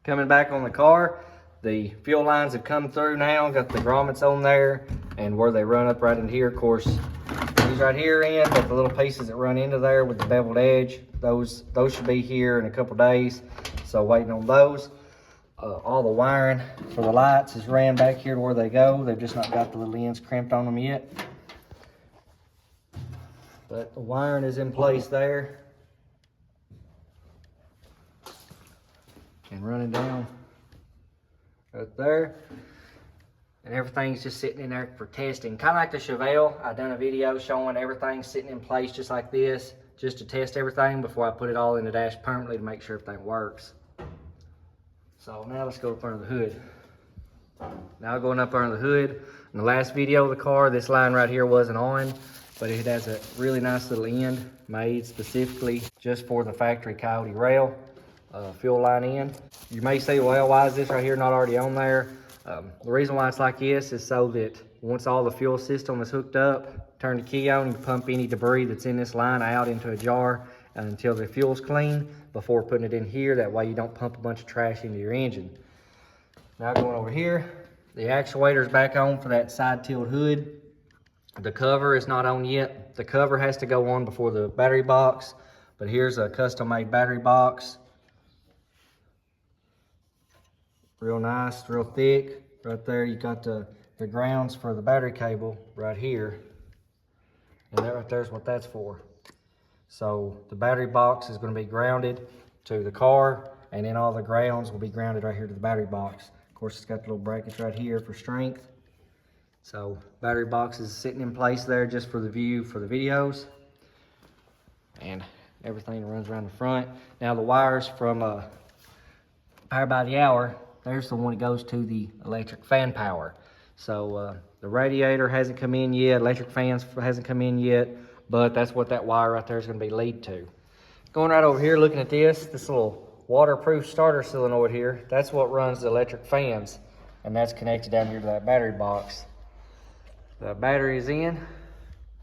Coming back on the car, the fuel lines have come through now. Got the grommets on there, and where they run up right into here, of course, these right here in, got the little pieces that run into there with the beveled edge. Those should be here in a couple days, so waiting on those. All the wiring for the lights is ran back here to where they go. They've just not got the little ends crimped on them yet. But the wiring is in place there. And running down right there. And everything's just sitting in there for testing. Kind of like the Chevelle. I done a video showing everything sitting in place just like this, just to test everything before I put it all in the dash permanently to make sure everything works. So now let's go up under the hood. Now going up under the hood. In the last video of the car, this line right here wasn't on, but it has a really nice little end made specifically just for the factory Coyote rail fuel line end. You may say, well, why is this right here not already on there? The reason why it's like this is so that once all the fuel system is hooked up, turn the key on, you pump any debris that's in this line out into a jar until the fuel's clean before putting it in here. That way you don't pump a bunch of trash into your engine. Now going over here, the actuator's back on for that side tilt hood. The cover is not on yet. The cover has to go on before the battery box, but here's a custom made battery box. Real nice, real thick. Right there you got the grounds for the battery cable right here. And that right there is what that's for. So the battery box is going to be grounded to the car, and then all the grounds will be grounded right here to the battery box. Of course, it's got the little brackets right here for strength. So battery box is sitting in place there just for the view for the videos. And everything runs around the front. Now the wires from Power by the Hour, there's the one that goes to the electric fan power. So the radiator hasn't come in yet, electric fans hasn't come in yet, but that's what that wire right there is going to be lead to. Going right over here, looking at this little waterproof starter solenoid here, that's what runs the electric fans, and that's connected down here to that battery box. The battery is in,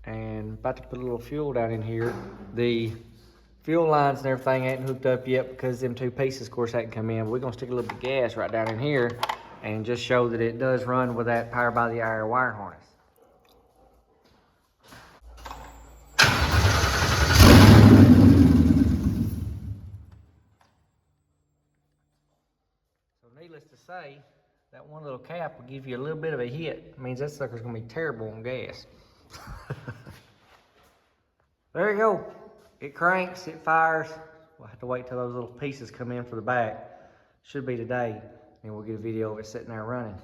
and about to put a little fuel down in here. The fuel lines and everything ain't hooked up yet because them two pieces, of course, hadn't come in. But we're gonna stick a little bit of gas right down in here and just show that it does run with that Power by the Hour wire harness. So needless to say, that one little cap will give you a little bit of a hit. It means that sucker's gonna be terrible on gas. There you go. It cranks, it fires. We'll have to wait till those little pieces come in for the back. Should be today, and we'll get a video of it sitting there running.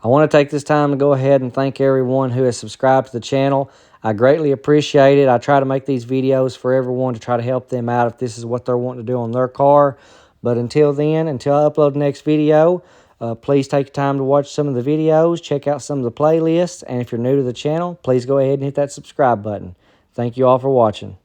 I want to take this time to go ahead and thank everyone who has subscribed to the channel. I greatly appreciate it. I try to make these videos for everyone to try to help them out if this is what they're wanting to do on their car. But until then, until I upload the next video, please take time to watch some of the videos, check out some of the playlists, and if you're new to the channel, please go ahead and hit that subscribe button. Thank you all for watching.